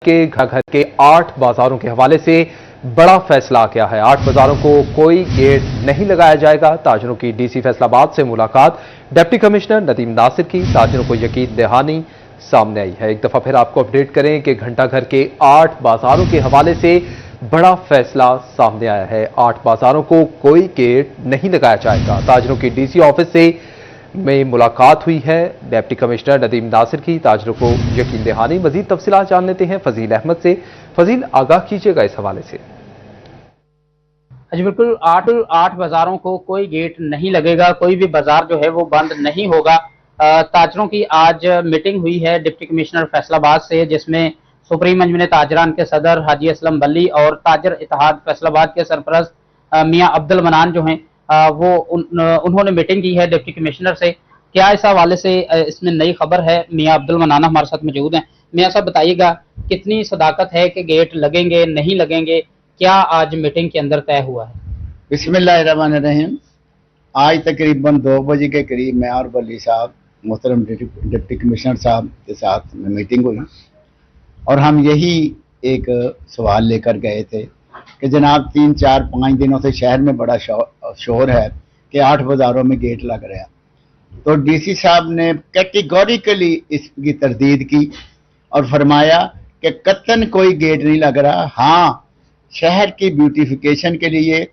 के घर के 8 बाजारों के हवाले से बड़ा फैसला आ गया है। 8 बाजारों को कोई गेट नहीं लगाया जाएगा। ताजरों की डीसी फैसलाबाद से मुलाकात, डिप्टी कमिश्नर नदीम नासिर की ताजरों को यकीन दहानी सामने आई है। एक दफा फिर आपको अपडेट करें कि घंटाघर के 8 बाजारों के हवाले से बड़ा फैसला सामने आया है। 8 बाजारों को कोई गेट नहीं लगाया जाएगा। ताजरों की डीसी ऑफिस से में मुलाकात हुई है डिप्टी कमिश्नर नदीम नासिर की, ताजरों को यकीन दहानी। मजीद तफसीलात जान लेते हैं फजील अहमद से। फजील, आगाह कीजिएगा इस हवाले से। जी बिल्कुल, आठ बाजारों को कोई गेट नहीं लगेगा, कोई भी बाजार जो है वो बंद नहीं होगा। ताजरों की आज मीटिंग हुई है डिप्टी कमिश्नर फैसलाबाद से, जिसमें सुप्रीम अंजुमन ताजरान के सदर हाजी असलम बल्ली और ताजर इत्तेहाद फैसलाबाद के सरपरस्त मियां अब्दुल मनान जो हैं उन्होंने मीटिंग की है डिप्टी कमिश्नर से। क्या इस हवाले से इसमें नई खबर है? मियां अब्दुल मनान हमारे साथ मौजूद हैं। मियां साहब, बताइएगा कितनी सदाकत है कि गेट लगेंगे नहीं लगेंगे, क्या आज मीटिंग के अंदर तय हुआ है? बिस्मिल्लाहिर्रहमानिर्रहीम। आज तकरीबन 2 बजे के करीब मैं और बल्ली साहब, मोहतरम डिप्टी कमिश्नर साहब के साथ मीटिंग हुई और हम यही एक सवाल लेकर गए थे कि जनाब 3, 4, 5 दिनों से शहर में बड़ा शोर है कि 8 बाजारों में गेट लग रहा है। तो डीसी साहब ने कैटेगोरिकली इसकी तरदीद की और फरमाया कि कतन कोई गेट नहीं लग रहा। हाँ, शहर की ब्यूटिफिकेशन के लिए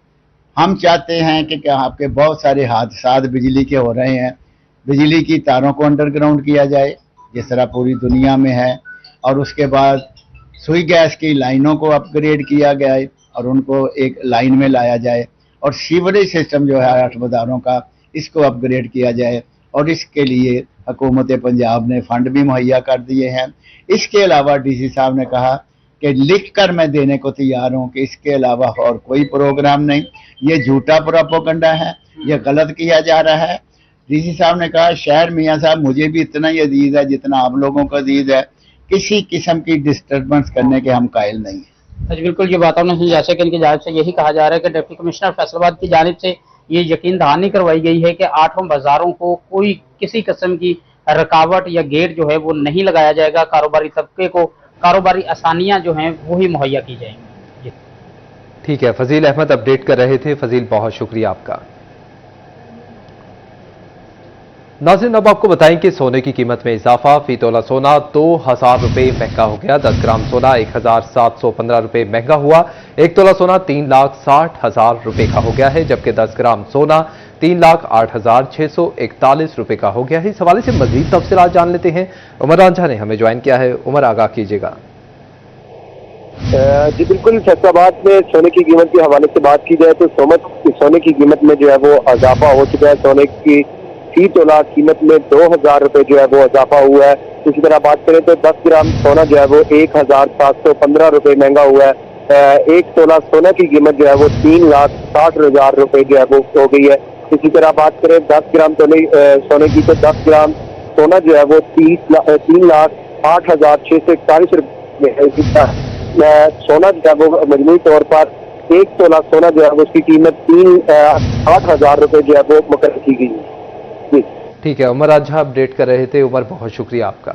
हम चाहते हैं कि आपके बहुत सारे हादसात बिजली के हो रहे हैं, बिजली की तारों को अंडरग्राउंड किया जाए जिस तरह पूरी दुनिया में है, और उसके बाद सुई गैस की लाइनों को अपग्रेड किया गया है और उनको एक लाइन में लाया जाए, और सीवरेज सिस्टम जो है 8 बाजारों का, इसको अपग्रेड किया जाए, और इसके लिए हुकूमत पंजाब ने फंड भी मुहैया कर दिए हैं। इसके अलावा डीसी साहब ने कहा कि लिख कर मैं देने को तैयार हूं कि इसके अलावा और कोई प्रोग्राम नहीं, ये झूठा प्रोपेगेंडा है, ये गलत किया जा रहा है। डीसी साहब ने कहा, शहर मियां साहब मुझे भी इतना ही अजीज है जितना आप लोगों का अजीज है, किसी किस्म की डिस्टर्बेंस करने के हम कायल नहीं है। जी बिल्कुल, ये बातों ने जैसे कि इनकी जानिब से यही कहा जा रहा है कि डिप्टी कमिश्नर फैसलाबाद की जानिब से ये यकीन दहानी करवाई गई है कि 8 बाजारों को कोई किसी किस्म की रुकावट या गेट जो है वो नहीं लगाया जाएगा। कारोबारी तबके को कारोबारी आसानियां जो हैं वो ही मुहैया की जाएंगी। ठीक है, फजील अहमद अपडेट कर रहे थे। फजील, बहुत शुक्रिया आपका। नाज़रीन, अब आपको बताएं कि सोने की कीमत में इजाफा। फी तोला सोना 2000 रुपये महंगा हो गया। 10 ग्राम सोना 1715 रुपये महंगा हुआ। 1 तोला सोना 3,60,000 रुपये का हो गया है, जबकि 10 ग्राम सोना 3,08,641 रुपये का हो गया है। इस हवाले से मजीद तफसीलात जान लेते हैं। उमर रांझा ने हमें ज्वाइन किया है। उमर, आगाह कीजिएगा। जी बिल्कुल, फैसलाबाद में सोने की कीमत के हवाले से बात की जाए तो सोने की कीमत में जो है वो इजाफा हो चुका है। सोने की फी तोला कीमत में 2000 रुपये जो है वो इजाफा हुआ है। इसी तरह बात करें तो 10 ग्राम सोना जो है वो 1715 रुपये महंगा हुआ है। 1 तोला सोना की कीमत जो है वो 3,60,000 रुपये जो है वो हो गई है। इसी तरह बात करें 10 ग्राम सोने की तो 10 ग्राम सोना जो है वो 3,08,641 रुपये है। इसी तरह सोना जो है वो मजमूई तौर पर 1 तोला सोना जो है वो उसकी कीमत 3,08,000 रुपये जो है वो मुकर्रर की गई है। ठीक है, उमर रांझा अपडेट कर रहे थे। उमर, बहुत शुक्रिया आपका।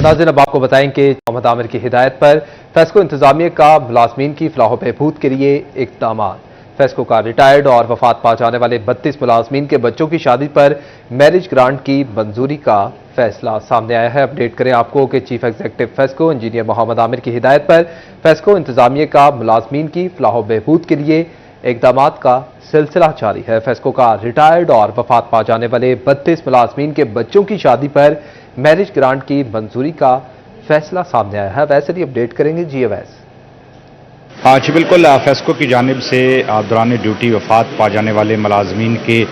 नाज़रीन, अब आपको बताएं कि मोहम्मद आमिर की हिदायत पर फेस्को इंतजामिया का मुलाजमीन की फलाह बहबूद के लिए इक़दाम। फेस्को का रिटायर्ड और वफात पा जाने वाले 32 मुलाजमीन के बच्चों की शादी पर मैरिज ग्रांट की मंजूरी का फैसला सामने आया है। अपडेट करें आपको कि chief executive FESCO engineer Mohammad Amir की हिदायत पर फेस्को इंतजामिया का मुलाजमीन की फलाह बहबूद के लिए इक़दाम का सिलसिला जारी है। फेस्को का रिटायर्ड और वफात पा जाने वाले 32 मुलाजमीन के बच्चों की शादी पर मैरिज ग्रांट की मंजूरी का फैसला सामने आया है। वैसे ही अपडेट करेंगे जी अवैस। जी बिल्कुल, फेस्को की जानिब से दौरान ड्यूटी वफात पा जाने वाले मुलाजमीन के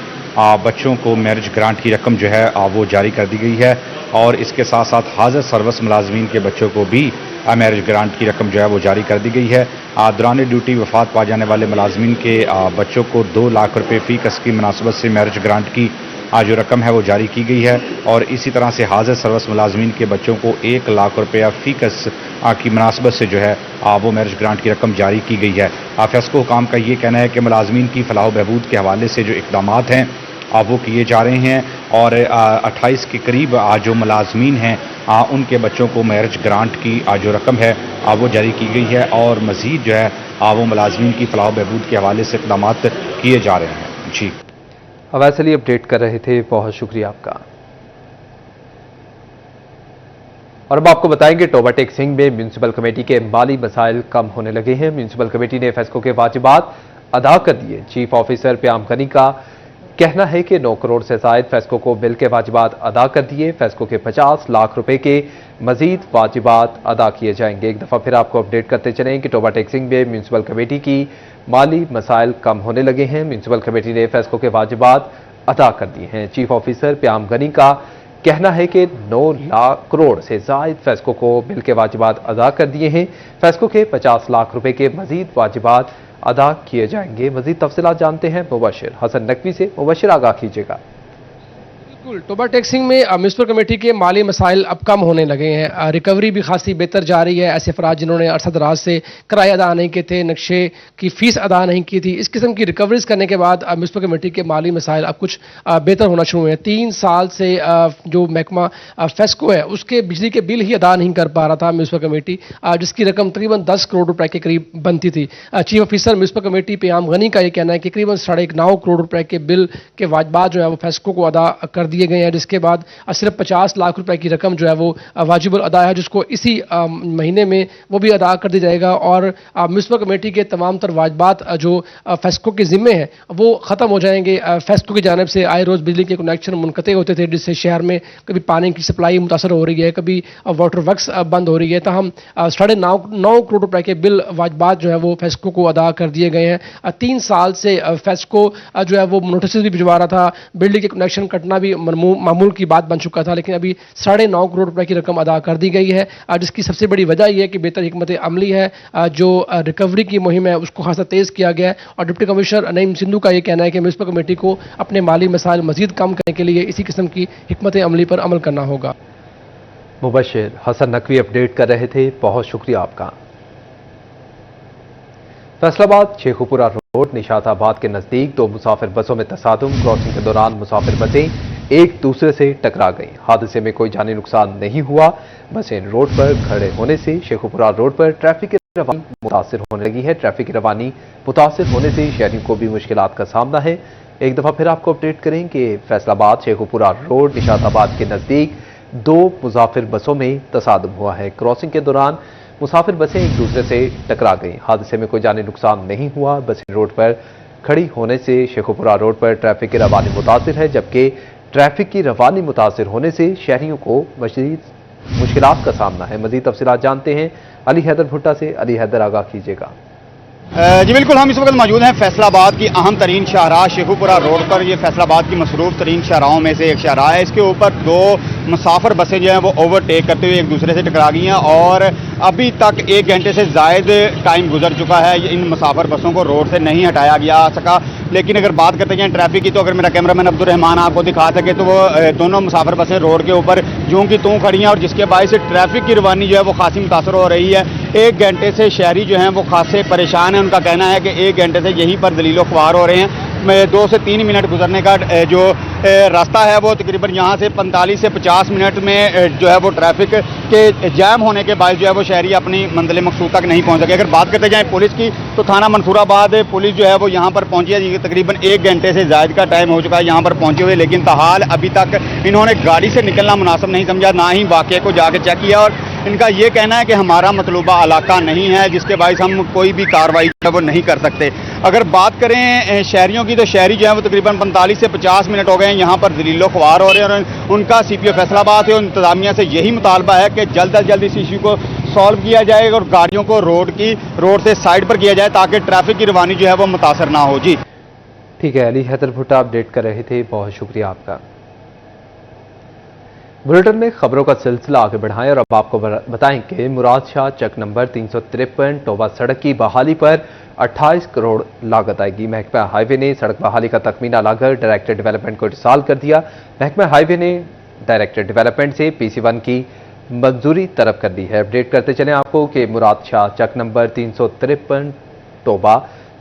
बच्चों को मैरिज ग्रांट की रकम जो है वो जारी कर दी गई है, और इसके साथ साथ हाजिर सर्विस मुलाजमीन के बच्चों को भी मैरिज ग्रांट की रकम जो है वो जारी कर दी गई है। दौरान ड्यूटी वफात पा जाने वाले मुलाजमीन के बच्चों को 2 लाख रुपये फ़ी कस की मुनासबत से मैरिज ग्रांट की जो रकम है वो जारी की गई है, और इसी तरह से हाजिर सर्विस मुलाजमीन के बच्चों को 1 लाख रुपया फ़ी कस की मुनासबत से जो है वो मैरिज ग्रांट की रकम जारी की गई है। फेस्को हुकाम का ये कहना है कि मुलाजमीन की फलाह बहबूद के हवाले से जो इक़दामात हैं वो किए जा रहे हैं और 28 के करीब जो मुलाजमीन हैं उनके बच्चों को मैरिज ग्रांट की जो रकम है वो जारी की गई है और मज़ीद जो है वो मुलाजमीन की फलाह बहबूद के हवाले से इक़दाम किए जा रहे हैं। जी, वैसे लिए अपडेट कर रहे थे, बहुत शुक्रिया आपका। और अब आपको बताएंगे टोबा टेक सिंह में म्यूनसिपल कमेटी के माली मसाइल कम होने लगे हैं। म्यूनसिपल कमेटी ने फेस्को के वाजिबात अदा कर दिए। चीफ ऑफिसर प्याम गनी का कहना है कि 9 करोड़ से जायद फेस्को को बिल के वाजिबात अदा कर दिए। फेस्को के 50 लाख रुपए के मजीद वाजिबात अदा किए जाएंगे। एक दफा फिर आपको अपडेट करते चलें कि टोबा टेक सिंह में म्यूनसिपल कमेटी की माली मसाइल कम होने लगे हैं। म्यूनसिपल कमेटी ने फेस्को के वाजिबात अदा कर दिए हैं। चीफ ऑफिसर प्याम गनी का कहना है कि 9 लाख करोड़ से जायद फेस्को को बिल के वाजिबात अदा कर दिए हैं। फेस्को के 50 लाख रुपए के मजीद वाजिबात अदा किए जाएंगे। मजीद तफसीलात जानते हैं मुबशिर हसन नकवी से। मुबशिर, आगाह कीजिएगा। बिल्कुल, टोबा टेक सिंह में म्यूनसिपल कमेटी के माली मसाइल अब कम होने लगे हैं। रिकवरी भी खासी बेहतर जा रही है। ऐसे अफराद जिन्होंने अरसा दराज से किराया अदा नहीं किए थे, नक्शे की फीस अदा नहीं की थी, इस किस्म की रिकवरीज करने के बाद म्यूनसिपल कमेटी के माली मसाइल अब कुछ बेहतर होना शुरू हुए हैं। 3 साल से जो महकमा फेस्को है उसके बिजली के बिल ही अदा नहीं कर पा रहा था म्यूनसिपल कमेटी, जिसकी रकम तकरीबन 10 करोड़ रुपए के करीब बनती थी। Chief officer municipal committee Payam Ghani का यह कहना है कि करीबन 9.5 करोड़ रुपए के बिल के वाजिबात जो है वो फेस्को को अदा कर दिए गए हैं, जिसके बाद सिर्फ 50 लाख रुपए की रकम जो है वो वाजिबुल अदा है, जिसको इसी महीने में वो भी अदा कर दी जाएगा। और म्यूनसिपल कमेटी के तमाम तर वाजिबात जो फेस्को के जिम्मे हैं वो ख़त्म हो जाएंगे। फेस्को की जानिब से आए रोज़ बिजली के कनेक्शन मुनक़ते होते थे, जिससे शहर में कभी पानी की सप्लाई मुतासर हो रही है, कभी वाटर वर्क्स बंद हो रही है। तहम 9.5 करोड़ रुपए के बिल वाजिबात जो है वो फेस्को को अदा कर दिए गए हैं। 3 साल से फेस्को जो है वो नोटिस भी भिजवा रहा था, बिजली के कनेक्शन कटना भी मामूल की बात बन चुका था, लेकिन अभी 9.5 करोड़ रुपए की रकम अदा कर दी गई है, जिसकी सबसे बड़ी वजह यह है कि बेहतर हिकमत अमली है। जो रिकवरी की मुहिम है उसको खासा तेज किया गया है। और डिप्टी कमिश्नर नईम सिंधु का यह कहना है कि म्यूनसिपल कमेटी को अपने माली मसाइल मजीद कम करने के लिए इसी किस्म की हिकमत अमली पर अमल करना होगा। मुबशिर हसन नकवी अपडेट कर रहे थे, बहुत शुक्रिया आपका। फैसलाबाद शेखुपुरा रोड निशाताबाद के नजदीक 2 मुसाफिर बसों में तसादुम। क्रॉसिंग के दौरान मुसाफिर बसें एक दूसरे से टकरा गईं। हादसे में कोई जानी नुकसान नहीं हुआ। बसें रोड पर खड़े होने से शेखुपुरा रोड पर ट्रैफिक की रवानी मुतासिर होने लगी है। ट्रैफिक की रवानी मुतासिर होने से शहरियों को भी मुश्किलात का सामना है। एक दफा फिर आपको अपडेट करें कि फैसलाबाद शेखुपुरा रोड निशाताबाद के नजदीक 2 मुसाफिर बसों में तसादुम हुआ है। क्रॉसिंग के दौरान मुसाफिर बसें एक दूसरे से टकरा गईं। हादसे में कोई जानी नुकसान नहीं हुआ। बसें रोड पर खड़ी होने से शेखुपुरा रोड पर ट्रैफिक की रवानी मुतासिर है, जबकि ट्रैफिक की रवानी मुतासिर होने से शहरियों को मजीद मुश्किलात का सामना है। मजीद तफसीलात जानते हैं अली हैदर भुट्टा से। अली हैदर, आगाह कीजिएगा। जी बिल्कुल, हम इस वक्त मौजूद हैं फैसलाबाद की अहम तरीन शाहराह शेखुपुरा रोड पर। ये फैसलाबाद की मसरूफ तरीन शाहराहों में से एक शाहराह है। इसके ऊपर 2 मुसाफिर बसें जो हैं वो ओवरटेक करते हुए एक दूसरे से टकरा गई हैं और अभी तक 1 घंटे से ज़ायद टाइम गुजर चुका है। इन मुसाफिर बसों को रोड से नहीं हटाया जा सका। लेकिन अगर बात करते हैं ट्रैफिक की, तो अगर मेरा कैमरामैन अब्दुर्रहमान आपको दिखा सके तो वो दोनों मुसाफिर बसें रोड के ऊपर यूं की तूं खड़ी हैं और जिसके बायस ट्रैफिक की रवानी जो है वो खासी मुतासर हो रही है। 1 घंटे से शहरी जो हैं वो खासे परेशान हैं। उनका कहना है कि 1 घंटे से यहीं पर दलीलो ख्वार हो रहे हैं। 2 से 3 मिनट गुजरने का जो रास्ता है वो तकरीबन यहाँ से 45 से 50 मिनट में जो है वो ट्रैफिक के जैम होने के बाद जो है वो शहरी अपनी मंजिल मकसूद तक नहीं पहुँच सके। अगर बात करते जाएँ पुलिस की, तो थाना मंसूराबाद पुलिस जो है वो यहाँ पर पहुँची है। तकरीबन 1 घंटे से ज़ायद का टाइम हो चुका है यहाँ पर पहुँचे हुए, लेकिन ताहाल अभी तक इन्होंने गाड़ी से निकलना मुनासिब नहीं समझा, ना ही वाक़े को जाके चेक किया। और इनका ये कहना है कि हमारा मतलूबा इलाका नहीं है, जिसके बायस हम कोई भी कार्रवाई जो है वो नहीं कर सकते। अगर बात करें शहरियों की, तो शहरी जो है वो तकरीबन 45 से 50 मिनट हो गए हैं यहाँ पर दलीलो ख्वार हो रहे हैं। और उनका CPO फैसलाबाद से और इंतजामिया से यही मुतालबा है कि जल्द अज जल्द इस इशू को सॉल्व किया जाए और गाड़ियों को रोड से साइड पर किया जाए, ताकि ट्रैफिक की रवानी जो है वो मुतासर ना हो। जी ठीक है, अली हैदर भुट्टा अपडेट कर रहे थे, बहुत शुक्रिया आपका। बुलेटिन में खबरों का सिलसिला आगे बढ़ाएं और अब आपको बताएं कि मुराद शाह चक नंबर 353 टोबा सड़क की बहाली पर 28 करोड़ लागत आएगी। महकमा हाईवे ने सड़क बहाली का तखमीना लाकर डायरेक्टर डेवलपमेंट को इरसाल कर दिया। महकमा हाईवे ने डायरेक्टर डेवलपमेंट से PC1 की मंजूरी तलब कर दी है। अपडेट करते चलें आपको कि मुराद शाह चक नंबर 353 टोबा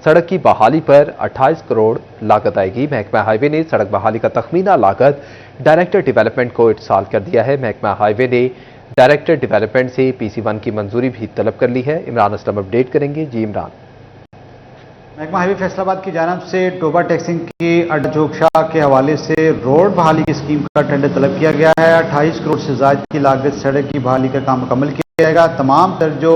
सड़क की बहाली पर 28 करोड़ लागत आएगी। महकमा हाईवे ने सड़क बहाली का तखमीना लागत डायरेक्टर डेवलपमेंट को इरसाल कर दिया है। महकमा हाईवे ने डायरेक्टर डेवलपमेंट से PC1 की मंजूरी भी तलब कर ली है। इमरान असलम अपडेट करेंगे। जी इमरान। महकमा हाईवे फैसलाबाद की जानब से टोबा टैक्सिंग की अड्डा जोगशाह के हवाले से रोड बहाली की स्कीम का टेंडर तलब किया गया है। 28 करोड़ से ज़ायद की लागत सड़क की बहाली का काम मुकम्मल किया जाएगा। तमाम तर जो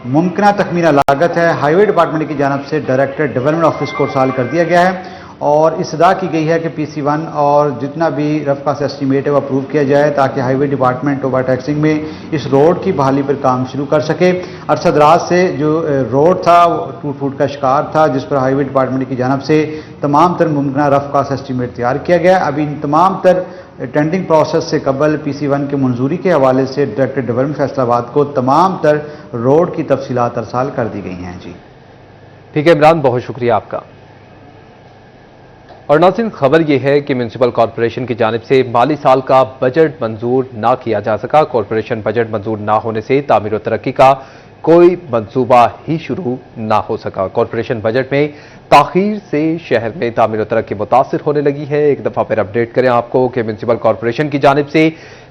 मुमकिन तखमीना लागत है हाईवे डिपार्टमेंट की जानब से डायरेक्टर डेवलपमेंट ऑफिस को इरसाल कर दिया गया है और इस्तदा की गई है कि PC1 और जितना भी रफ का एस्टीमेट है वो अप्रूव किया जाए ताकि हाईवे डिपार्टमेंट टोबा टैक्सिंग में इस रोड की बहाली पर काम शुरू कर सके। अरसद राज से जो रोड था वो टूट फूट का शिकार था, जिस पर हाईवे डिपार्टमेंट की जानब से तमाम तर मुमकिन रफ का एस्टीमेट तैयार किया गया। अभी इन तमाम तर टेंडिंग प्रोसेस से कबल PC1 की मंजूरी के हवाले से डायरेक्टर डेवलपमेंट फैसलाबाद को तमाम तर रोड की तफसीलात अरसाल कर दी गई हैं। जी ठीक है इमरान, बहुत शुक्रिया आपका। और नाज़रीन, खबर यह है कि म्यूनसिपल कॉरपोरेशन की जानिब से माली साल का बजट मंजूर ना किया जा सका। कॉरपोरेशन बजट मंजूर ना होने से तामीर और तरक्की का कोई मंसूबा ही शुरू ना हो सका। कॉरपोरेशन बजट में ताखीर से शहर में तामीर और तरक्की मुतासिर होने लगी है। एक दफा फिर अपडेट करें आपको कि म्यूनसिपल कॉरपोरेशन की जानिब से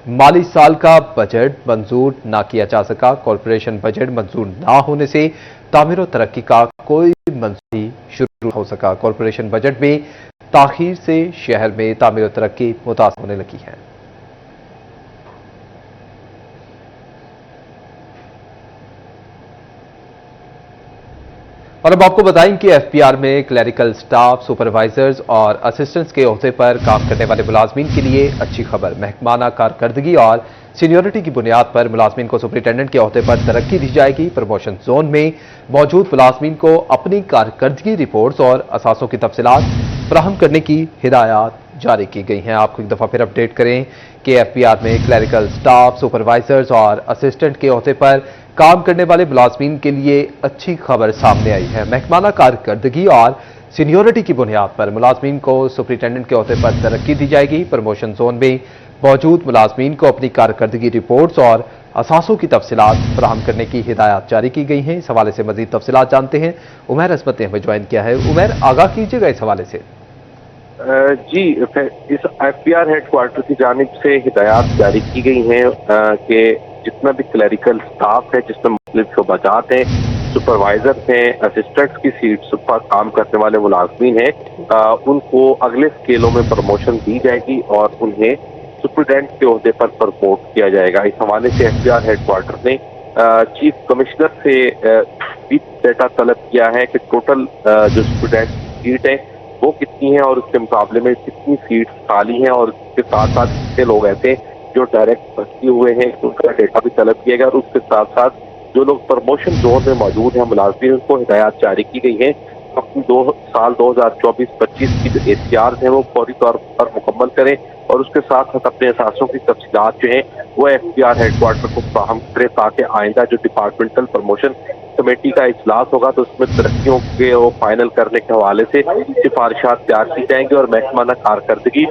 माली साल का बजट मंजूर ना किया जा सका। कॉरपोरेशन बजट मंजूर ना होने से तामीर और तरक्की का कोई मंसूबा शुरू हो सका। कॉरपोरेशन बजट में ताखीर से शहर में तामीर और तरक्की मुतासिर होने लगी है। और अब आपको बताएं कि FPR में क्लरिकल स्टाफ, सुपरवाइजर्स और असिस्टेंट्स के ओहदे पर काम करने वाले मुलाजमीन के लिए अच्छी खबर। महकमाना कारकर्दगी और सीनियरिटी की बुनियाद पर मुलाजमीन को सुपरिटेंडेंट के ओहदे पर तरक्की दी जाएगी। प्रमोशन जोन में मौजूद मुलाजमीन को अपनी कारकर्दगी रिपोर्ट्स और असासों की तफसीलात फराहम करने की हिदायत जारी की गई हैं। आपको एक दफा फिर अपडेट करें कि FPR में क्लरिकल स्टाफ, सुपरवाइजर्स और असिस्टेंट के ओहदे पर काम करने वाले मुलाजमीन के लिए अच्छी खबर सामने आई है। महकमाना कारकर्दगी और सीनियरिटी की बुनियाद पर मुलाजमीन को सुपरिटेंडेंट के ओहदे पर तरक्की दी जाएगी। प्रमोशन जोन में मौजूद मुलाजमीन को अपनी कारकर्दगी रिपोर्ट्स और असासों की तफसीलात फराहम करने की हिदायत जारी की गई हैं। इस हवाले से मजीद तफसीलात जानते हैं। उमैर असमत ने हमें ज्वाइन किया है। उमैर, आगाह कीजिएगा इस हवाले से। जी, इस FPR हेडक्वार्टर की जानिब से हिदायत जारी की गई हैं कि जितना भी क्लरिकल स्टाफ है जिसमें मुख्तलिफ शोबाजात हैं, सुपरवाइजर हैं, असिस्टेंट्स की सीट्स पर काम करने वाले मुलाजमीन हैं, उनको अगले स्केलों में प्रमोशन दी जाएगी और उन्हें सुपरिटेंडेंट के ओहदे पर प्रमोट किया जाएगा। इस हवाले से FPR हेडक्वार्टर ने चीफ कमिश्नर से भी डेटा तलब किया है कि टोटल जो सुपरिटेंडेंट सीट है वो कितनी है और उसके मुकाबले में कितनी सीट्स खाली हैं और उसके साथ साथ कितने लोग ऐसे जो डायरेक्ट भर्ती हुए हैं उनका डेटा भी तलब किया गया और उसके साथ साथ जो लोग प्रमोशन जोन में मौजूद हैं मुलाजमीन उनको हिदायत जारी की गई है अपनी साल 2024-25 की जो ACRs हैं वो फौरी तौर पर मुकम्मल करें और उसके साथ साथ अपने असासों की तफसीलात जो हैं वो FPR हेडक्वार्टर को फराहम करें ताकि आइंदा जो डिपार्टमेंटल प्रमोशन कमेटी का इजलास होगा तो उसमें तरक्कियों के वो फाइनल करने के हवाले से सिफारिशात तैयार की जाएंगी और महकमाना कारकर्दगी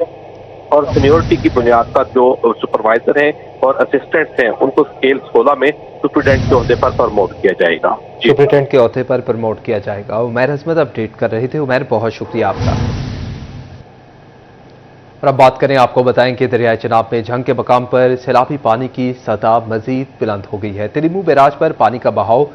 और सीनियरिटी की बुनियाद पर जो सुपरवाइजर हैं और असिस्टेंट्स हैं उनको स्केल 16 में सुपरिटेंडेंट के ओहदे पर प्रमोट किया जाएगा। सुपरिटेंडेंट के ओहदे पर प्रमोट किया जाएगा। उमैर असमत अपडेट कर रहे थे। उमैर, बहुत शुक्रिया आपका। और अब बात करें, आपको बताएं कि दरियाए चिनाब में जंग के मकाम पर सैलाबी पानी की सतह मजीद बुलंद हो गई है। तिलिमू बैराज पर पानी का बहाव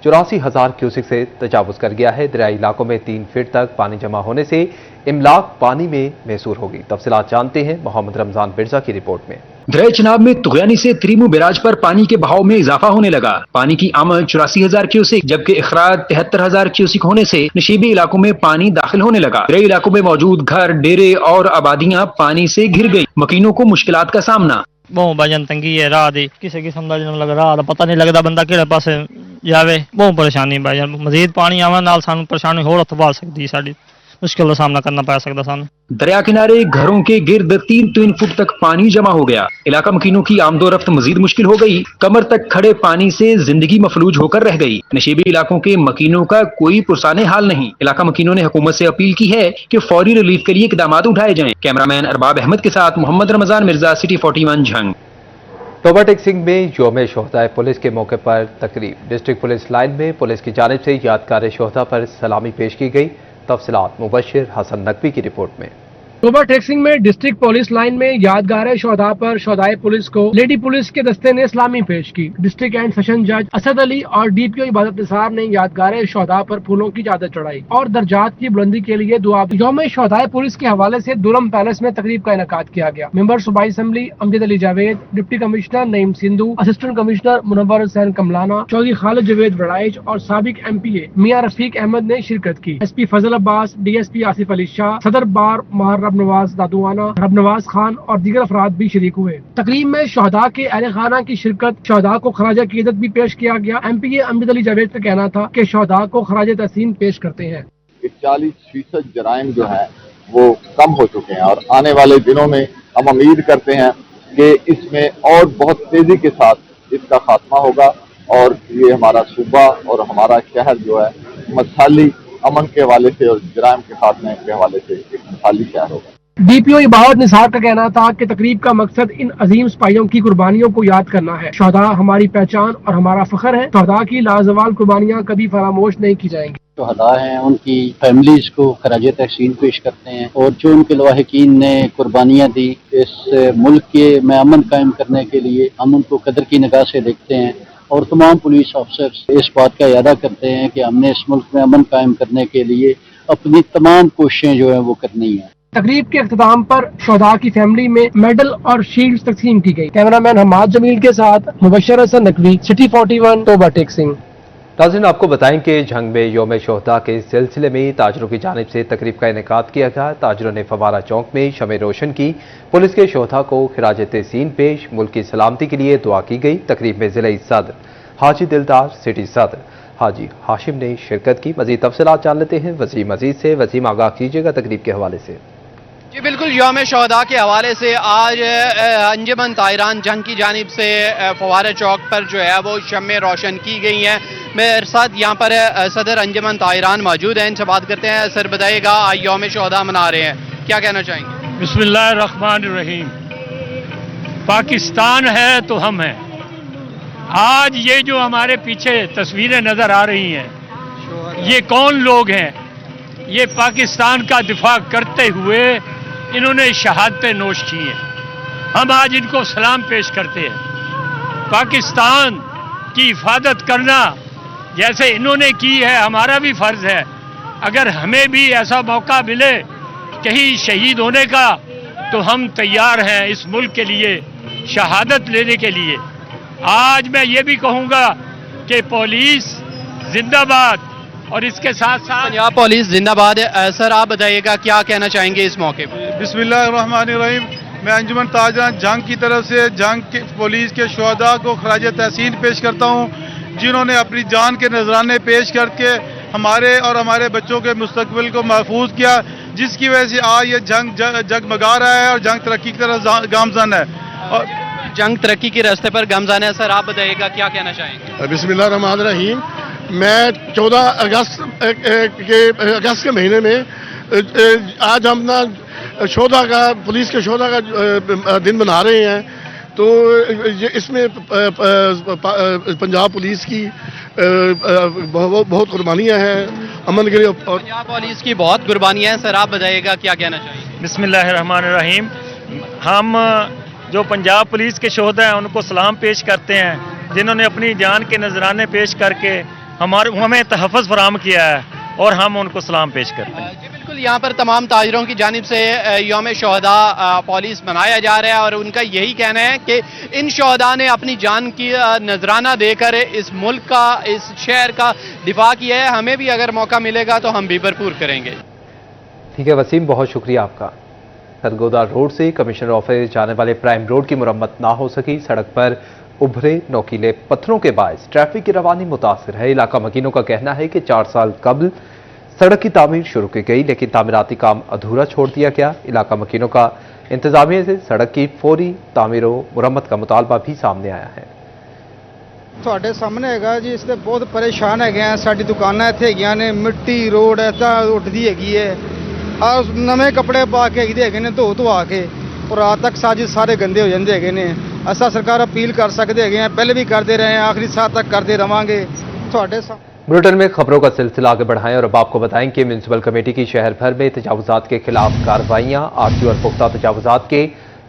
84,000 क्यूसिक से तजावुज कर गया है। दरियाई इलाकों में 3 फीट तक पानी जमा होने से इमलाक पानी में महसूर होगी। तफसीलात जानते हैं मोहम्मद रमजान बिरजा की रिपोर्ट में। दरिया चिनाब में तुगयानी से त्रिमू बैराज पर पानी के बहाव में इजाफा होने लगा। पानी की आमद 84,000 क्यूसिक जबकि इखराज 73,000 क्यूसिक होने से नशीबी इलाकों में पानी दाखिल होने लगा। दरियाई इलाकों में मौजूद घर, डेरे और आबादियां पानी से घिर गई। मकीनों को मुश्किलात का सामना। बहुत भजन तंगी है राह दी किसी किस्म का जन्म लग रहा पता नहीं लगता बंदा किहड़े पासे जावे। बहुत परेशानी भाईजान मजीद पानी आवन नाल सानू परेशानी होर संभाल सकती साडी मुश्किल का सामना करना पै सकता सानू। दरिया किनारे घरों के गिर्द 3 फुट तक पानी जमा हो गया। इलाका मकीनों की आमदोरफ्त मजीद मुश्किल हो गई। कमर तक खड़े पानी से जिंदगी मफलूज होकर रह गई। नशीबी इलाकों के मकीनों का कोई पुरसाने हाल नहीं। इलाका मकीनों ने हुकूमत से अपील की है कि फौरी रिलीफ के लिए इकदाम उठाए जाएं। कैमरामैन अरबाब अहमद के साथ मोहम्मद रमजान मिर्जा, सिटी 41 झंग। तोबा टेक सिंह में यौम शोहदा पुलिस के मौके पर तकरीब। डिस्ट्रिक्ट पुलिस लाइन में पुलिस की जानिब से यादगार शोहदा पर सलामी पेश की गई। तफसीलात मुबशिर हसन नकवी की रिपोर्ट में। तोबा टेक सिंह में डिस्ट्रिक्ट पुलिस लाइन में यादगार शोहदा पर शोहदाए पुलिस को लेडी पुलिस के दस्ते ने सलामी पेश की। डिस्ट्रिक्ट एंड सेशन जज असद अली और डीपीओ इबादत निसार ने यादगार शोहदा पर फूलों की चादर चढ़ाई और दर्जात की बुलंदी के लिए दुआ। यौम शोहदाए पुलिस के हवाले से दुरम पैलेस में तकरीब का इनेकाद किया गया। मेंबर सूबाई assembly Amjad Ali Javed, deputy commissioner Naeem Sindhu, assistant commissioner Munawwar Hussain Kamlana, Chaudhry Khalid Javed Baraich और साबिक MPA मियां रफीक अहमद ने शिरकत की। SP फजल अब्बास, DSP आसिफ अली शाह, सदर बार मुहर्रम नवाज दादुआना, नवाज खान और दीगर अफराद भी शरीक हुए। तकरीब में शोहदा के अहले खाना की शिरकत, शोहदा को खराज अकीदत भी पेश किया गया। MPA अमजद अली जावेद का कहना था कि शोहदा को खराज तहसीन पेश करते हैं। 40% जराइम जो है वो कम हो चुके हैं और आने वाले दिनों में हम उम्मीद करते हैं कि इसमें और बहुत तेजी के साथ इसका खात्मा होगा और ये हमारा सूबा और हमारा शहर जो है मिसाली अमन के हवाले से और जराइम के खात्मे के हवाले से एक मिसाली शहर होगा। डीपीओ इबादत निसार का कहना था कि तकरीब का मकसद इन अजीम सिपाहियों की कुर्बानियों को याद करना है। शोहदा हमारी पहचान और हमारा फख्र है। शोहदा की लाजवाल कुर्बानियां कभी फरामोश नहीं की जाएंगी। शोहदा हैं उनकी फैमिलीज को खराज तहसीन पेश करते हैं और जो उनके लवाहिकीन ने कुर्बानियां दी इस मुल्क के में अमन कायम करने के लिए, हम उनको कदर की निगाह से देखते हैं और तमाम पुलिस ऑफिसर्स इस बात का इरादा करते हैं कि हमने इस मुल्क में अमन कायम करने के लिए अपनी तमाम कोशिशें जो है वो करनी है। तकरीब के अख्ताम पर शोहदा की फैमिली में मेडल और शील्ड तकसीम की गई। कैमरामैन हमाद जमील के साथ मुबशिर हसन नकवी, सिटी 41, तोबा टेक सिंह। नाज़रीन, आपको बताएं कि झंग में यौम शोहदा के सिलसिले में ताजरों की जानिब से तकरीब का इनेकाद किया गया। ताजरों ने फवारा चौक में शमे रोशन की। पुलिस के शोहदा को खिराज तहसीन पेश, मुल्क की सलामती के लिए दुआ की गई। तकरीब में जिले सदर हाजी दिलदार, सिटी सदर हाजी हाशिम ने शिरकत की। मजीद तफसीलात जान लेते हैं वसीम अजीज से। वसीम, आगाह कीजिएगा तकरीब के हवाले से। जी बिल्कुल, यौम शोहदा के हवाले से आज अंजुमन ताहिरान जंग की जानिब से फवारा चौक पर जो है वो शम्में रोशन की गई हैं। मेरे साथ यहाँ पर सदर अंजुमन ताहिरान मौजूद हैं, इनसे बात करते हैं। सर बताइएगा, आज यौम शोहदा मना रहे हैं, क्या कहना चाहेंगे? बिस्मिल्लाहिर्रहमानिर्रहीम। पाकिस्तान है तो हम हैं। आज ये जो हमारे पीछे तस्वीरें नजर आ रही हैं, ये कौन लोग हैं? ये पाकिस्तान का दिफा करते हुए इन्होंने शहादतें नोश की हैं। हम आज इनको सलाम पेश करते हैं। पाकिस्तान की हिफाजत करना जैसे इन्होंने की है, हमारा भी फर्ज है। अगर हमें भी ऐसा मौका मिले कहीं शहीद होने का, तो हम तैयार हैं इस मुल्क के लिए शहादत लेने के लिए। आज मैं ये भी कहूँगा कि पुलिस जिंदाबाद और इसके साथ साथ पंजाब पुलिस जिंदाबाद। सर आप बताइएगा, क्या कहना चाहेंगे इस मौके पर? बिस्मिल्लाहिर्रहमानिर्रहीम। मैं अंजुमन ताहिरान जंग की तरफ से जंग के पुलिस के शोहदा को खराज तहसीन पेश करता हूँ, जिन्होंने अपनी जान के नजराने पेश करके हमारे और हमारे बच्चों के मुस्तकबिल को महफूज किया, जिसकी वजह से आज ये जंग जगमगा रहा है और जंग तरक्की की तरफ गामजन है और जंग तरक्की के रास्ते पर गामजन है। सर आप बताइएगा, क्या कहना चाहेंगे? बिस्मिल्लाहिर्रहमानिर्रहीम। मैं 14 अगस्त के महीने में आज हम ना शोहदा का, पुलिस के शोहदा का दिन मना रहे हैं। तो इसमें पंजाब पुलिस की बहुत कुर्बानियाँ हैं अमन के लिए। पंजाब पुलिस की बहुत कुर्बानियाँ हैं। सर आप बताइएगा, क्या कहना चाहेंगे? बिस्मिल्लाहिर्रहमानिर्रहीम। हम जो पंजाब पुलिस के शोहदा हैं उनको सलाम पेश करते हैं, जिन्होंने अपनी जान के नजराने पेश करके हमें तहफ़्फ़ुज़ फराहम किया है और हम उनको सलाम पेश करते हैं। जी बिल्कुल, यहाँ पर तमाम ताजिरों की जानिब से यौम शोहदा पुलिस मनाया जा रहा है और उनका यही कहना है कि इन शोहदा ने अपनी जान की नजराना देकर इस मुल्क का, इस शहर का दिफा किया है। हमें भी अगर मौका मिलेगा तो हम भी भरपूर करेंगे। ठीक है वसीम, बहुत शुक्रिया आपका। सरगोदा रोड से कमिश्नर ऑफिस जाने वाले प्राइम रोड की मुरम्मत ना हो सकी। सड़क पर उभरे नोकीले पत्थरों के बायस ट्रैफिक की रवानी मुतासिर है। इलाका मकीनों का कहना है कि 4 साल कबल सड़क की तामीर शुरू की गई, लेकिन तामीराती काम अधूरा छोड़ दिया गया। इलाका मकीनों का इंतजामिया से सड़क की फौरी तामीर व मुरम्मत का मुतालबा भी सामने आया है। ਤੁਹਾਡੇ ਸਾਹਮਣੇ ਹੈਗਾ ਜੀ, ਇਸ ਤੇ ਬਹੁਤ ਪਰੇਸ਼ਾਨ ਹੈਗੇ ਆ। ਸਾਡੀ ਦੁਕਾਨਾਂ ਇੱਥੇ ਹੈਗੀਆਂ ਨੇ, ਮਿੱਟੀ ਰੋਡ ਇੱਦਾਂ ਉੱਡਦੀ ਹੈਗੀ ਹੈ। ਆ ਨਵੇਂ ਕੱਪੜੇ ਪਾ ਕੇ ਹੈਗੇ ਨੇ ਧੋ ਧਵਾ ਕੇ, ਔਰ ਰਾਤ ਤੱਕ ਸਾਜ ਸਾਰੇ ਗੰਦੇ ਹੋ ਜਾਂਦੇ ਹੈਗੇ ਨੇ। असा सरकार अपील कर सकते हैं, पहले भी करते रहे हैं, आखिरी साथ तक करते रहेंगे। थोड़े बुलेटिन में खबरों का सिलसिला आगे बढ़ाएं और अब आपको बताएं कि म्यूनसिपल कमेटी की शहर भर में तजावुजात के खिलाफ कार्रवाइयां, आरजी और पुख्ता तजावुजात के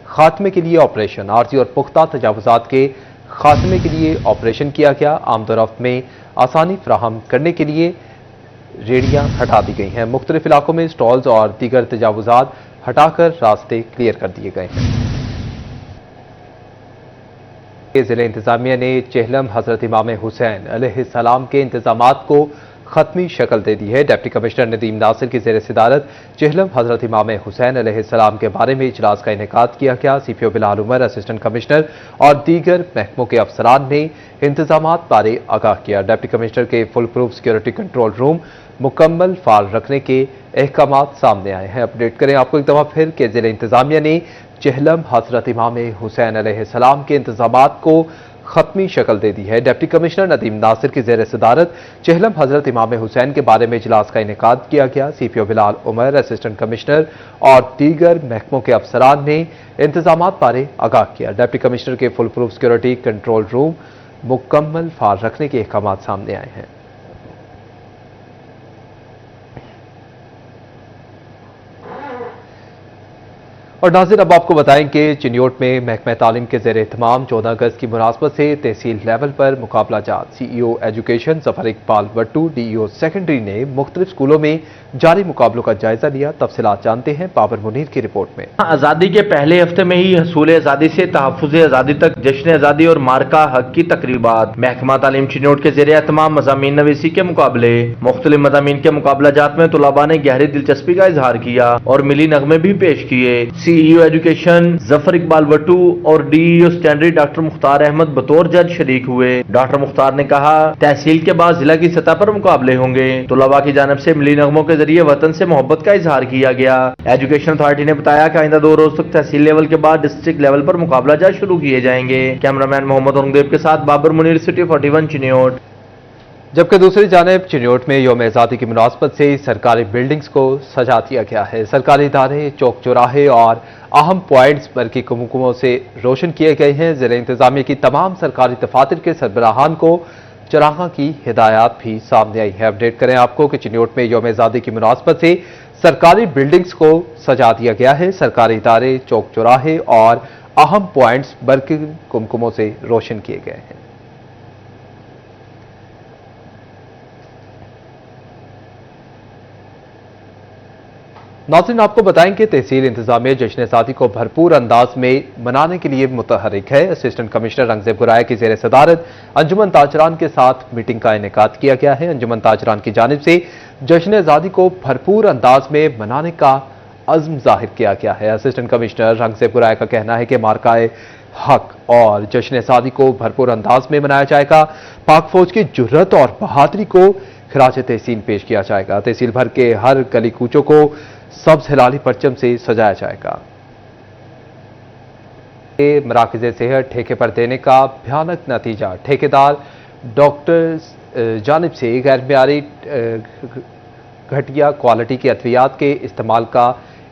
खात्मे के लिए ऑपरेशन। आरजी और पुख्ता तजावुजात के खात्मे के लिए ऑपरेशन किया गया। आमदोरफ्त में आसानी फराहम करने के लिए रेहड़ियां हटा दी गई हैं। मुख्तलिफ इलाकों में स्टॉल्स और दीगर तजावुजात हटाकर रास्ते क्लियर कर दिए गए हैं। जिले इंतजामिया ने चेहलम हजरत इमाम हुसैन अलैहिस्सलाम के इंतजामात को खत्मी शक्ल दे दी है। डिप्टी कमिश्नर नदीम नासिर की ज़ेर सदारत चेहलम हजरत इमाम हुसैन अलैहिस्सलाम के बारे में इजलास का इनेकाद किया गया। CPO Bilal Umar, assistant commissioner और दीगर महकमों के अफसरान ने इंतजामात बारे आगाह किया। डिप्टी कमिश्नर के full proof security control room मुकम्मल फाल रखने के अहकामात सामने आए हैं। अपडेट करें आपको एक दफा फिर कि जिले इंतजामिया ने चेहलम हजरत इमाम हुसैन अलैहिस्सलाम के इंतजामात को खत्मी शक्ल दे दी है। डिप्टी कमिश्नर नदीम नासिर की ज़ेर सदारत चेहलम हजरत इमाम हुसैन के बारे में इजलास का इनेकाद किया गया। CPO Bilal Umar, assistant commissioner और दीगर महकमों के अफसरान ने इंतजामात बारे आगाह किया। डिप्टी कमिश्नर के full proof security control room मुकम्मल फाल रखने के अहकामात सामने आए हैं। और नाज़रीन अब आपको बताएं कि चिन्योट में महकमा तालीम के ज़ेर एहतमाम 14 अगस्त की मुनासबत से तहसील लेवल पर मुकाबला जात CEO education Zafar Iqbal Battu DEO secondary ने मुख्तलिफ स्कूलों में जारी मुकाबलों का जायजा लिया। तफसीलात जानते हैं बाबर मुनीर की रिपोर्ट में। आज़ादी के पहले हफ्ते में ही हसूल आज़ादी से तहफ़्फ़ुज़ आज़ादी तक जश्न आज़ादी और मार्का हक की तकरीबात। महकमा तालीम चिन्योट के ज़ेर एहतमाम मज़ामीन नवीसी के मुकाबले। मुख्तलिफ मज़ामीन के मुकाबला जात में तुलबा ने गहरी दिलचस्पी का इजहार किया और मिली नगमे भी पेश किए। CEO एजुकेशन ज़फर इकबाल बट्टू और DEO standard doctor Mukhtar Ahmad बतौर जज शरीक हुए। डॉक्टर मुख्तार ने कहा, तहसील के बाद जिला की सतह पर मुकाबले होंगे। तुलबा की जानब से मिली नगमों के जरिए वतन से मोहब्बत का इजहार किया गया। एजुकेशन अथॉरिटी ने बताया कि आइंदा 2 रोज तक तहसील लेवल के बाद डिस्ट्रिक्ट लेवल पर मुकाबला जात शुरू किए जाएंगे। कैमरामैन मोहम्मद औरंगजेब के साथ बाबर मुनीर, सिटी 41 चिन्योट। जबकि दूसरी जानिब चिन्योट में यौम आज़ादी की मुनासबत से सरकारी बिल्डिंग्स को सजा दिया गया है। सरकारी इदारे, चौक चौराहे और अहम पॉइंट्स बरकी कुमकुमों से रोशन किए गए हैं। ज़िले इंतजामिया की तमाम सरकारी दफातर के सरबराहान को चरागाह की हिदायत भी सामने आई है। अपडेट करें आपको कि चिन्योट में यौम आज़ादी की मुनासबत से सरकारी बिल्डिंग्स को सजा दिया गया है। सरकारी इदारे, चौक चौराहे और अहम पॉइंट्स बरकी कुमकुमों से रोशन किए गए हैं। नाज़रीन आपको बताएं कि तहसील इंतजामिया जश्न आज़ादी को भरपूर अंदाज में मनाने के लिए मुतहरिक है। असिस्टेंट कमिश्नर औरंगजेब गुराया की ज़ेर सदारत अंजुमन ताजरान के साथ मीटिंग का इनेकाद किया गया है। अंजुमन ताजरान की जानिब से जश्न आज़ादी को भरपूर अंदाज में मनाने का अज़्म जाहिर किया गया है। असिस्टेंट कमिश्नर औरंगजेब गुराया का कहना है कि मार्काए हक और जश्न आज़ादी को भरपूर अंदाज में मनाया जाएगा। पाक फौज की जुर्रत और बहादुरी को खिराज तहसीन पेश किया जाएगा। तहसील भर के हर गली कूचों को सब्ज हिलाली परचम से सजाया जाएगा। मराकज़ सेहत ठेके पर देने का भयानक नतीजा, ठेकेदार डॉक्टर्स जानिब से गैर मियारी घटिया क्वालिटी की अद्वियात के इस्तेमाल का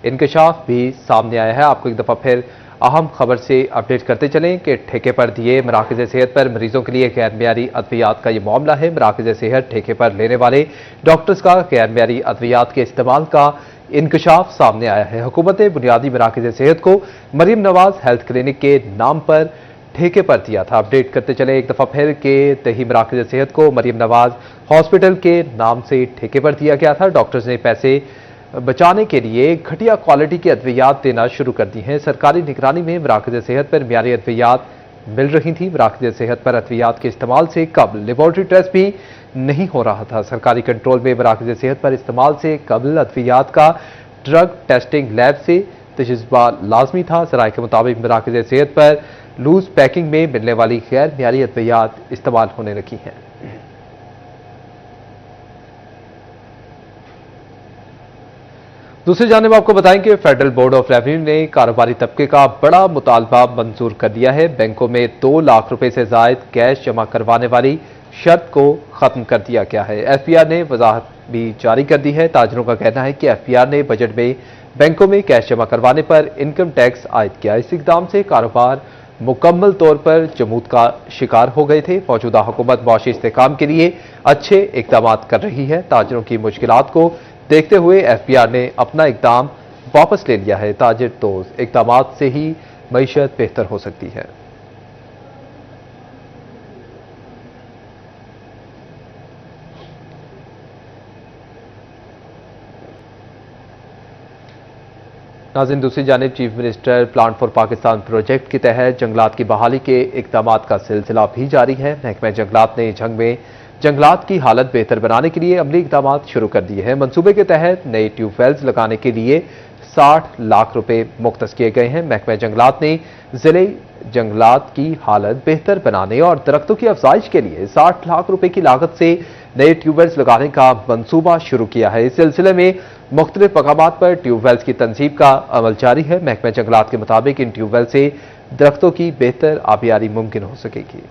इंकशाफ भी सामने आया है। आपको एक दफ़ा फिर अहम खबर से अपडेट करते चलें कि ठेके पर दिए मराकज़ सेहत पर मरीजों के लिए गैर मियारी अद्वियात का ये मामला है। मराकज़ सेहत ठेके पर लेने वाले डॉक्टर्स का गैर मियारी अद्वियात के इस्तेमाल का इंकशाफ सामने आया है। हुकूमत ने बुनियादी मराकज़ सेहत को मरीम नवाज हेल्थ क्लिनिक के नाम पर ठेके पर दिया था। अपडेट करते चले एक दफ़ा फिर के दही मराकज़ सेहत को मरीम नवाज हॉस्पिटल के नाम से ठेके पर दिया गया था। डॉक्टर्स ने पैसे बचाने के लिए घटिया क्वालिटी की अद्वियात देना शुरू कर दी हैं। सरकारी निगरानी में मराकज़ सेहत पर मियारी अद्वियात मिल रही थी। मराकज़ सेहत पर अद्वियात के इस्तेमाल से कबल लेबॉर्ट्री टेस्ट भी नहीं हो रहा था। सरकारी कंट्रोल में मराकज़ सेहत पर इस्तेमाल से कबल अद्वियात का ड्रग टेस्टिंग लैब से तजज़ुबा लाजमी था। सराय के मुताबिक मराकज़ सेहत पर लूज पैकिंग में मिलने वाली गैर मियारी अद्वियात इस्तेमाल होने लगी हैं। दूसरी जानिब आपको बताएं कि फेडरल बोर्ड ऑफ रेवेन्यू ने कारोबारी तबके का बड़ा मुतालबा मंजूर कर दिया है। बैंकों में 2 लाख रुपए से जायद कैश जमा करवाने वाली शर्त को खत्म कर दिया गया है। FPR ने वजाहत भी जारी कर दी है। ताजरों का कहना है कि FPR ने बजट में बैंकों में कैश जमा करवाने पर इनकम टैक्स आयद किया। इस इकदाम से कारोबार मुकम्मल तौर पर जमूत का शिकार हो गए थे। मौजूदा हुकूमत मुआशी इस्तेहकाम के लिए अच्छे इकदाम कर रही है। ताजिरों की मुश्किलात को देखते हुए FBR ने अपना इकदाम वापस ले लिया है। ताजिर दोस्त इकदाम से ही मईशत बेहतर हो सकती है। नाज़रीन, दूसरी जानिब chief minister plant for Pakistan project के तहत जंगलात की बहाली के इकदाम का सिलसिला भी जारी है। महकमा जंगलात ने झंग में जंगलात की हालत बेहतर बनाने के लिए अमली इकदाम शुरू कर दिए हैं। मंसूबे के तहत नए ट्यूबवेल्स लगाने के लिए 60 लाख रुपए मुख्तस किए गए हैं। महकमा जंगलात ने जिले जंगलात की हालत बेहतर बनाने और दरख्तों की अफजाइश के लिए 60 लाख रुपए की लागत से नए ट्यूबवेल्स लगाने का मंसूबा शुरू किया है। इस सिलसिले में मुख्तलिफ मकामात पर ट्यूबवेल्स की तंसीब का अमल जारी है। महकमा जंगलात के मुताबिक इन ट्यूबवेल से दरख्तों की बेहतर आबियारी मुमकिन हो सकेगी।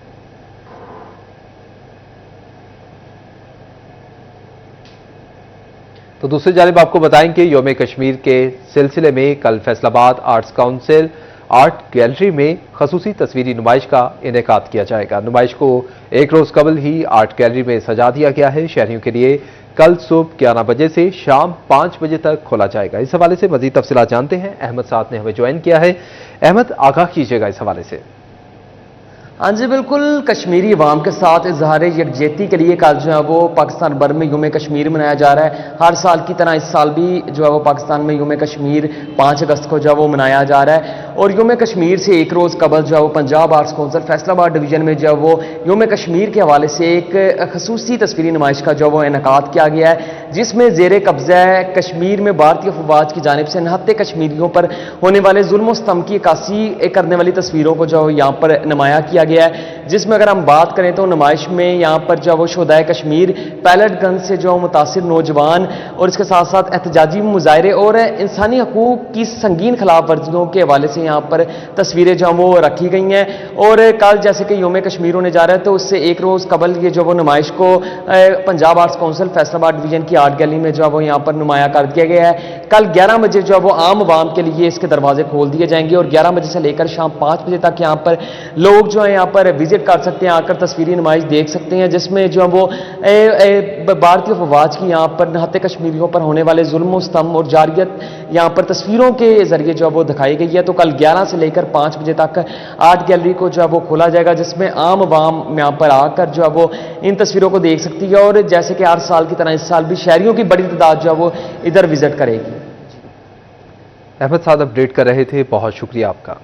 तो दूसरी जानिब आपको बताएं कि यौम कश्मीर के सिलसिले में कल Faisalabad arts council art gallery में खसूसी तस्वीरी नुमाइश का इनेकाद किया जाएगा। नुमाइश को एक रोज कबल ही आर्ट गैलरी में सजा दिया गया है। शहरियों के लिए कल सुबह 11 बजे से शाम 5 बजे तक खोला जाएगा। इस हवाले से मजीद तफसीलात जानते हैं। अहमद साहब ने हमें ज्वाइन किया है। अहमद, आगाह कीजिएगा इस हवाले से। हाँ जी बिल्कुल, कश्मीरी अवाम के साथ इजहार यकजहती के लिए कल जो है वो पाकिस्तान भर में यूम कश्मीर मनाया जा रहा है। हर साल की तरह इस साल भी जो है वो पाकिस्तान में यूम कश्मीर 5 अगस्त को जो है वो मनाया जा रहा है। और यूम कश्मीर से एक रोज़ कबल जो है वो Punjab arts council Faisalabad division में जो है वो यूम कश्मीर के हवाले से एक खसूसी तस्वीरी नुमाइश का जो है वो इनेकाद किया गया है, जिसमें जेर कब्जा कश्मीर में भारतीय अफवाज की जानिब से नहत्ते कश्मीरियों पर होने वाले जुल्म सितम की अक्कासी करने वाली तस्वीरों को जो यहाँ पर नुमाया किया गया है। जिसमें अगर हम बात करें तो नुमाइश में यहाँ पर जो वो शोदाए कश्मीर पैलेट गन से जो मुतासिर नौजवान और इसके साथ साथ एहतजाजी मुजाहरे और इंसानी हकूक की संगीन खिलाफ वर्जियों के हवाले से यहाँ पर तस्वीरें जो वो रखी गई हैं। और कल जैसे कि यूम कश्मीर होने जा रहा है तो उससे एक रोज़ कबल ये जो वो नुमाइश को Punjab arts council Faisalabad division की आर्ट गैलरी में जो है वो यहाँ पर नुमाया कर दिया गया है। कल 11 बजे जो है वो आम आवाम के लिए इसके दरवाजे खोल दिए जाएंगे और 11 बजे से लेकर शाम 5 बजे तक यहाँ पर लोग जो है यहाँ पर विजिट कर सकते हैं, आकर तस्वीरी नुमाइश देख सकते हैं, जिसमें जो है वो भारतीय अफवाज की यहाँ पर नहत्ते कश्मीरियों पर होने वाले जुल्म सितम और जारियत यहाँ पर तस्वीरों के जरिए जो है वो दिखाई गई है। तो कल 11 से लेकर 5 बजे तक आर्ट गैलरी को जो है वो खोला जाएगा, जिसमें आम आवाम यहाँ पर आकर जो है वो इन तस्वीरों को देख सकती है। और जैसे कि हर साल की तरह इस साल भी शहरियों की बड़ी तादाद जो है वो इधर विजिट करेगी। अहमद साहब अपडेट कर रहे थे, बहुत शुक्रिया आपका।